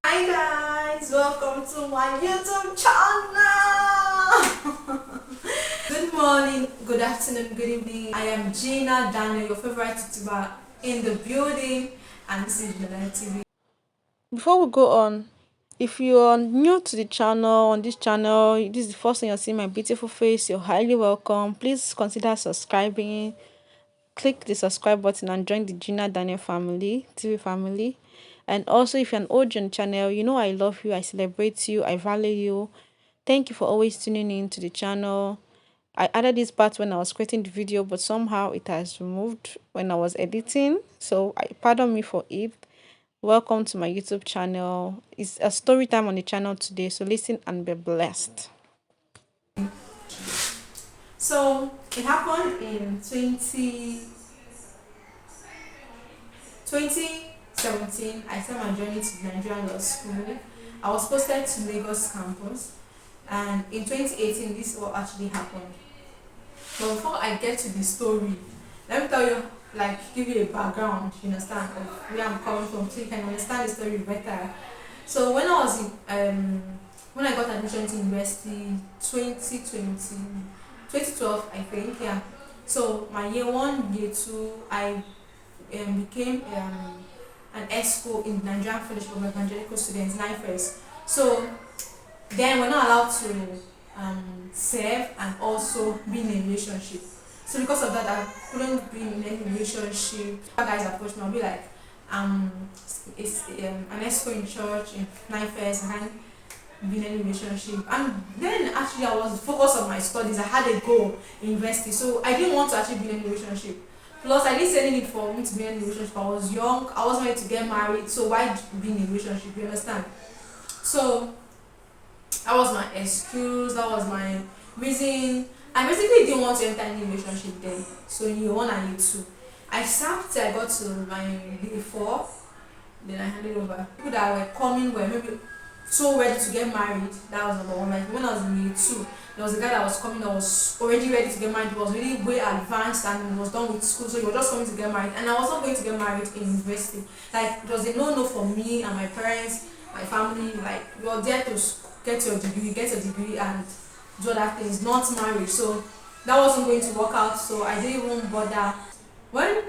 Hi guys, welcome to my YouTube channel. Good morning, good afternoon, good evening. I am Gina Daniel, your favorite YouTuber in the building, and this is Gina TV. Before we go on, if you are new to the channel, on this channel, this is the first time you're seeing my beautiful face, you're highly welcome. Please consider subscribing. Click the subscribe button and join the Gina Daniel family, TV family. And also, if you're an OG on the channel, you know I love you, I celebrate you, I value you. Thank you for always tuning in to the channel. I added this part when I was creating the video, but somehow it has removed when I was editing. So pardon me for it. Welcome to my YouTube channel. It's a story time on the channel today, so listen and be blessed. So it happened in 2017. I started my journey to Nigerian law school. I was posted to Lagos campus, and in 2018, this what actually happened. But before I get to the story, let me tell you, like, give you a background, you understand, of where I'm coming from, so you can understand the story better. So when I got admission to university, 2012, I think, yeah. So my year one, year two, I became an ESCO in Nigerian Fellowship of Evangelical Students, NIFES. So then we're not allowed to serve and also be in a relationship. So because of that, I couldn't be in any relationship. Guys approached me, I'll be like, it's an escort in church in 9 first. I can't be in any relationship. And then actually I was focused on my studies. I had a goal in university, so I didn't want to actually be in any relationship. Plus, I didn't see any need for me to be in a relationship. I was young. I wasn't ready to get married. So why be in a relationship? You understand? So that was my excuse. That was my reason. I basically didn't want to enter any relationship then. So in year one and year two, I sat till I got to my year four. Then I handed over. People that were coming were maybe so ready to get married. That was number one. Like when I was in year two, there was a guy that was coming that was already ready to get married. He was really way advanced and he was done with school, so he was just coming to get married. And I was not going to get married in university. Like it was a no-no for me and my parents, my family. Like you're there to get your degree, and do other things, not marry. So that wasn't going to work out. So I didn't even bother. When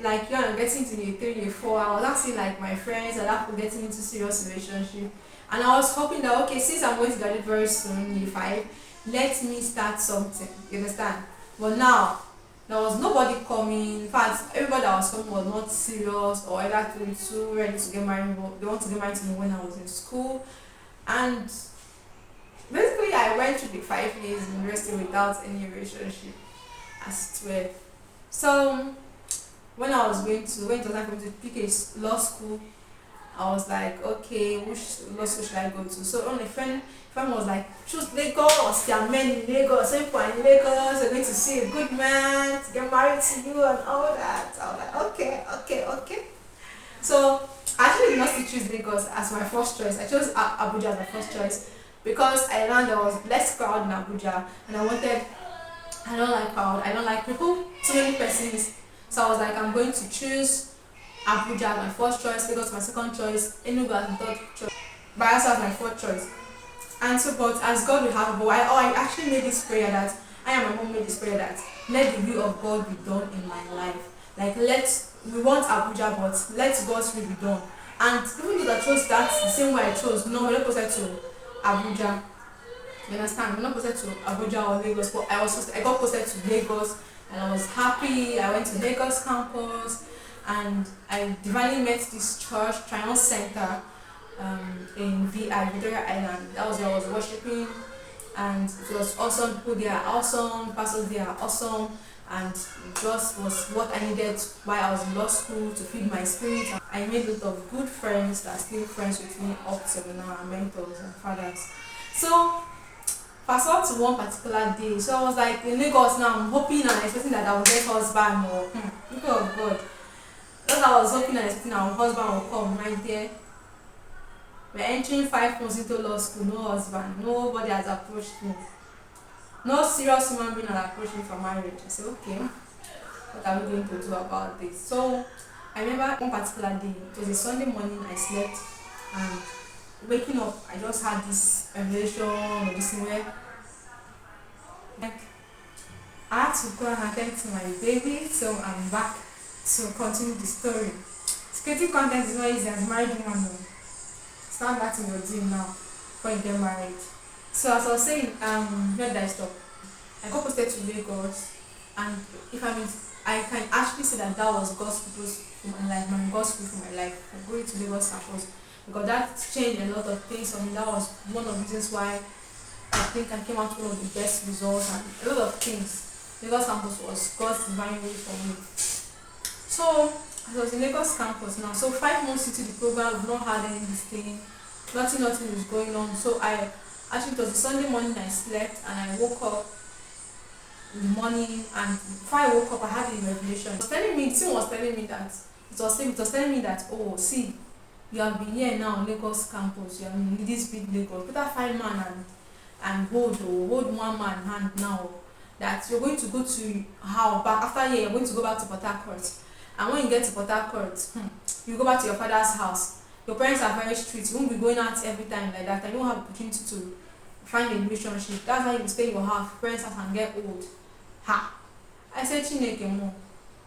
like I'm getting to year three, year four, I was asking like my friends and after getting into serious relationship. And I was hoping that okay, since I'm going to graduate very soon, year five, let me start something. You understand? But now there was nobody coming. In fact, everybody that was coming was not serious or either too ready to get married. But they want to get married to me when I was in school. And basically I went through the 5 years in university without any relationship as 12. So when I was when it was time for me to pick a law school, I was like, okay, which law school should I go to? So only friend was like, choose Lagos, there are men in Lagos, some people are in Lagos, you're going to see a good man to get married to you and all that. I was like, okay. So I actually did not still choose Lagos as my first choice. I chose Abuja as my first choice because I learned there was less crowd in Abuja, and I don't like crowd, I don't like people, too many persons. So I was like, I'm going to choose Abuja as my first choice, Lagos my second choice, Enugu as my third choice, Bayelsa as my fourth choice. And so, but as God will have, but I actually made this prayer that I and my mom made this prayer that let the will of God be done in my life. Like we want Abuja, but let God's will be done. And even though I chose that the same way I chose, no, we're not posted to Abuja. You understand? We're not posted to Abuja or Lagos, but I got posted to Lagos, and I was happy. I went to Lagos campus, and I divinely met this church, Triumph Center, in Victoria Island. That was where I was worshiping, and it was awesome. People there are awesome, pastors there are awesome, and it just was what I needed while I was in law school to feed my spirit. I made a lot of good friends that are still friends with me up to now, and mentors and fathers. So fast forward to one particular day. So I was like in Lagos now, I'm hoping and expecting that I will get husband or people of God. Just I was hoping and expecting our husband will come right there. We're entering 5 months into law school, no husband, nobody has approached me. No serious human being has approached me for marriage. I said, okay, what are we going to do about this? So I remember one particular day, it was a Sunday morning, I slept, and waking up, I just had this revelation or this thing where like I had to go and attend to my baby, so I'm back to continue the story. Creating content is not easy as married woman. No. Start that in your dream now before you get married. So as I was saying, where did I stop? I got posted to Lagos, and if I mean, I can actually say that that was God's purpose for my life, my God's will for my life. I'm going to Lagos campus because that changed a lot of things for me. That was one of the reasons why I think I came out with one of the best results and a lot of things. Lagos campus was God's divine way for me. So I was in Lagos campus now. So 5 months into the program, we've not had any this thing. Nothing is going on. So I actually it was a Sunday morning I slept and I woke up in the morning, and before I woke up I had a revelation. It was telling me, Tim was telling me that it was telling me that, oh, see, you have been here now on Lagos campus, you are in this big Lagos. Better 5 man and hold 1 man hand now. That you're going to go to how back after here you're going to go back to Port Harcourt. And when you get to Port Harcourt, you go back to your father's house. Your parents are very strict. You won't be going out every time like that. And you won't have opportunity to find a relationship. That's how you stay in your house, parents' house, and get old. Ha! I said Chineke mo.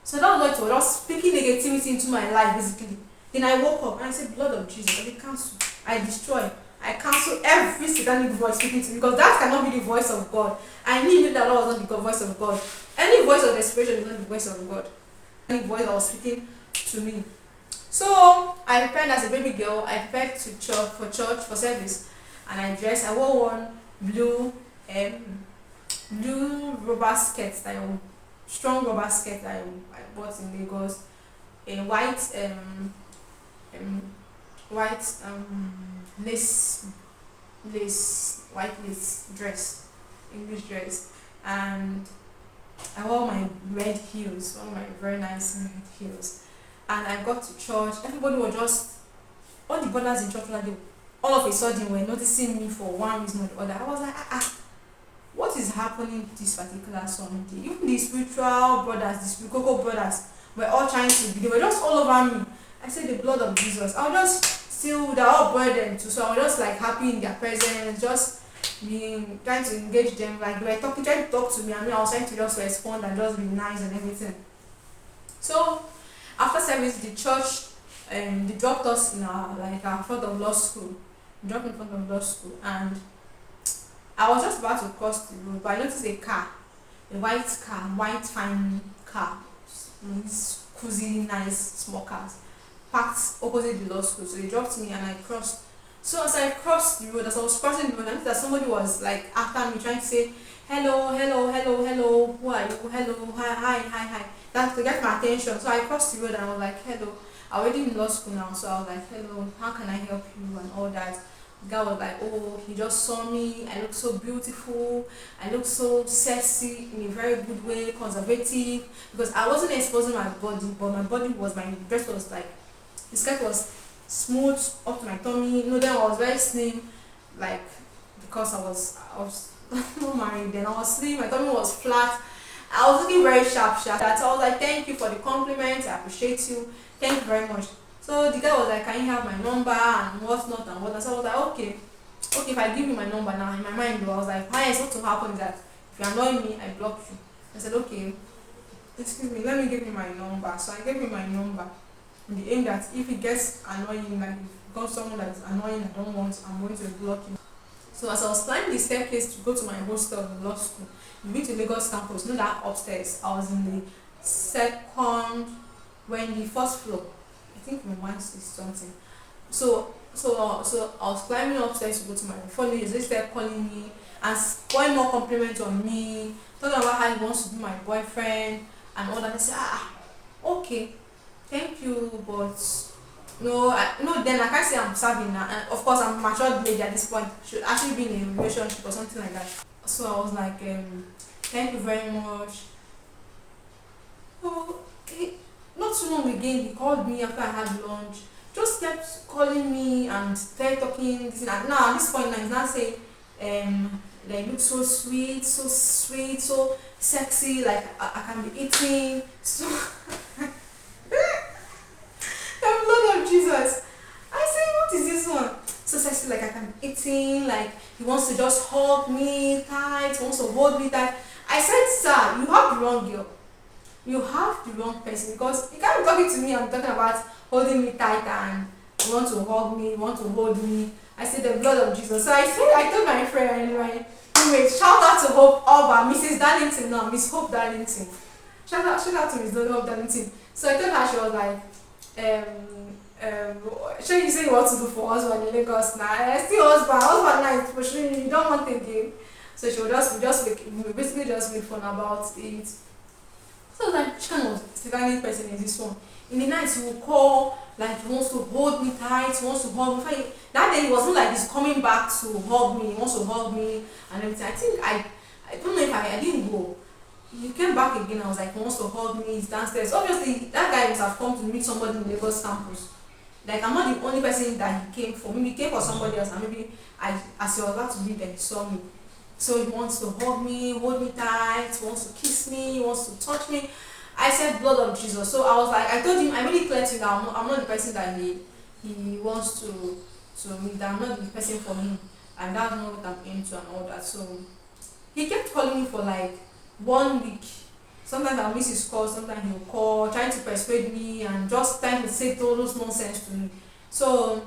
So that was what it was, just speaking negativity into my life basically. Then I woke up and I said, blood of Jesus, I cancel, I destroy, I cancel every satanic voice speaking to me, because that cannot be the voice of God. I knew that was not the voice of God. Any voice of desperation is not the voice of God. Any voice that was speaking to me. So I prepared as a baby girl. I prepared to church for service, and I dressed. I wore one blue rubber skirt that strong rubber skirt that I bought in Lagos. A white white lace dress, English dress, and I wore my red heels, one of my very nice red heels. And I got to church. Everybody was just, all the brothers in church, like all of a sudden were noticing me for one reason or the other. I was like, what is happening this particular Sunday? Even the spiritual brothers, the spiritual brothers, were all trying to be, they were just all over me. I said, the blood of Jesus. I was just still, they're all burdened too, so I was just like happy in their presence, just being, trying to engage them, like they were trying to talk to me, and I was trying to just respond and just be nice and everything. So after service, the church, they dropped us in our front of law school. We dropped in front of law school, and I was just about to cross the road, but I noticed a car, a white fine car, these cozy, nice, small cars, parked opposite the law school. So they dropped me and I crossed. So as I crossed the road, as I was crossing the road, I noticed that somebody was like after me, trying to say, hello, who are you? Hello, hi. That to get my attention. So I crossed the road and I was like, hello. I already in law school now, so I was like, hello, how can I help you and all that. The guy was like, oh, he just saw me. I look so beautiful. I look so sexy in a very good way, conservative. Because I wasn't exposing my body, but my dress was like, the skirt was smooth up to my tummy. Then I was very slim, like, because I was not married then. I was slim, my tummy was flat. I was looking very sharp. So I was like, thank you for the compliment. I appreciate you. Thank you very much. So the guy was like, can you have my number and whatnot and whatnot. So I was like, okay, if I give you my number now, in my mind, I was like, hi, what to happen is that if you annoy me, I block you. I said, okay, excuse me, let me give you my number. So I gave him my number. In the aim that if it gets annoying, like if you got someone that is annoying I don't want, I'm going to block you. So as I was climbing the staircase to go to my hostel in law school, we went to Lagos campus, that upstairs. I was in the the first floor. I think my mind is something. So I was climbing upstairs to go to my phone. They started calling me and pouring more compliments on me, talking about how he wants to be my boyfriend and all that. I said, okay, thank you, but then I can't say I'm serving now. And of course, I'm a matured lady at this point. Should actually be in a relationship or something like that. So I was like, thank you very much. Oh, not too long again, he called me after I had lunch. Just kept calling me and started talking. And now at this point, now he's not saying, they look so sweet, so sexy. Like I can be eating. So the blood of Jesus. I say, what is this one? so sexy, like I can eat him, like he wants to just hug me tight, he wants to hold me tight. I said, sir, you have the wrong girl. You have the wrong person, because you can't be talking to me and talking about holding me tight and you want to hug me, you want to hold me. I said the blood of Jesus. So I told my friend, my roommate, shout out to Hope Alba, Mrs. Darlington now, Miss Hope Darlington. Shout out to Miss Hope Darlington. So I told her, she was like, sure you say you want to do for husband in Lagos now. I still husband now is pushing you don't want again. So she would we basically just make fun about it. So like, which kind of satanic person is this one? In the night he will call, like he wants to hold me tight, he wants to hug me. That day it wasn't like he's coming back to hug me, he wants to hug me and everything. I think I don't know if I didn't go. He came back again, I was like, he wants to hug me, he's downstairs. Obviously that guy must have come to meet somebody in Lagos campus. Like I'm not the only person that he came for. Maybe he came for somebody else, and maybe as he was about to leave, then he saw me. So he wants to hug me, hold me tight, he wants to kiss me, he wants to touch me. I said blood of Jesus. So I was like, I told him, I made it clear to him that I'm not the person that he wants to meet, that I'm not the person for him, and that's not what I'm into and all that. So he kept calling me for like 1 week. Sometimes I'll miss his call, sometimes he'll call, trying to persuade me and just trying to say all those nonsense to me. So,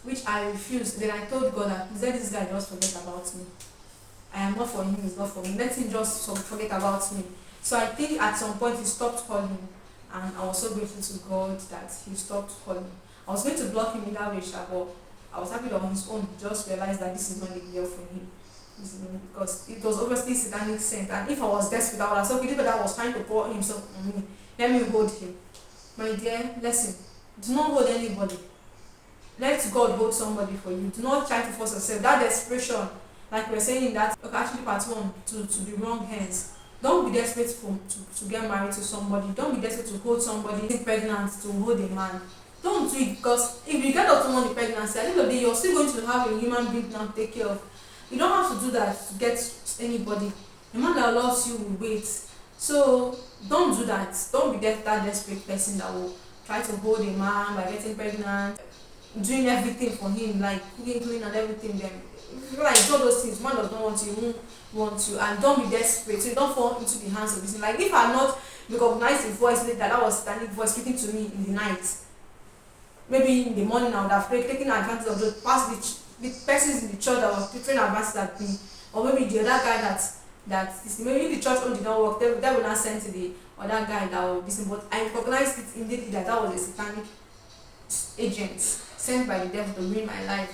which I refused. Then I told God that let this guy just forget about me. I am not for him, he's not for me. Let him just forget about me. So I think at some point he stopped calling, and I was so grateful to God that he stopped calling. I was going to block him in that way, but I was happy that on his own he just realized that this is not the girl for him. Because it was obviously satanic scent, and if I was desperate, I would have said, okay, that was trying to pour himself on me. Let me hold him. My dear, listen, do not hold anybody. Let God hold somebody for you. Do not try to force yourself. That desperation, like we were saying in that, okay, actually part 1, to the wrong hands. Don't be desperate to get married to somebody. Don't be desperate to hold somebody pregnant, to hold a man. Don't do it, because if you get up to want the pregnancy, at the end of the day, you're still going to have a human being now to take care of. You don't have to do that to get anybody. The man that loves you will wait. So don't do that. Don't be that desperate person that will try to hold a man by getting pregnant, doing everything for him, like cooking, cleaning and everything. Then if you like do all those things, man does not want you, won't want you, and don't be desperate. So you don't fall into the hands of this. Like if I not recognize the voice later, that was standing voice speaking to me in the night. Maybe in the morning I would have taken advantage of the past the persons in the church that was preaching advances at me, or maybe the other guy that maybe the church own did not work, they will not send to the other guy that will listen. But I recognized it immediately that was a satanic agent sent by the devil to ruin my life,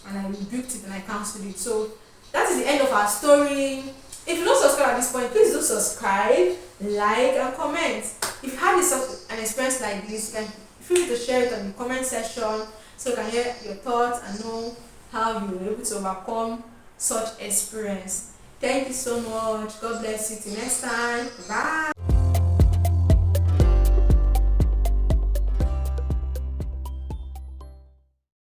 and I rebuked it and I cancelled it. So that is the end of our story. If you don't subscribe at this point, please do subscribe, like and comment. If you had an experience like this, you can feel free to share it on the comment section so you can hear your thoughts and know how you were able to overcome such experience. Thank you so much. God bless you. Till next time. Bye.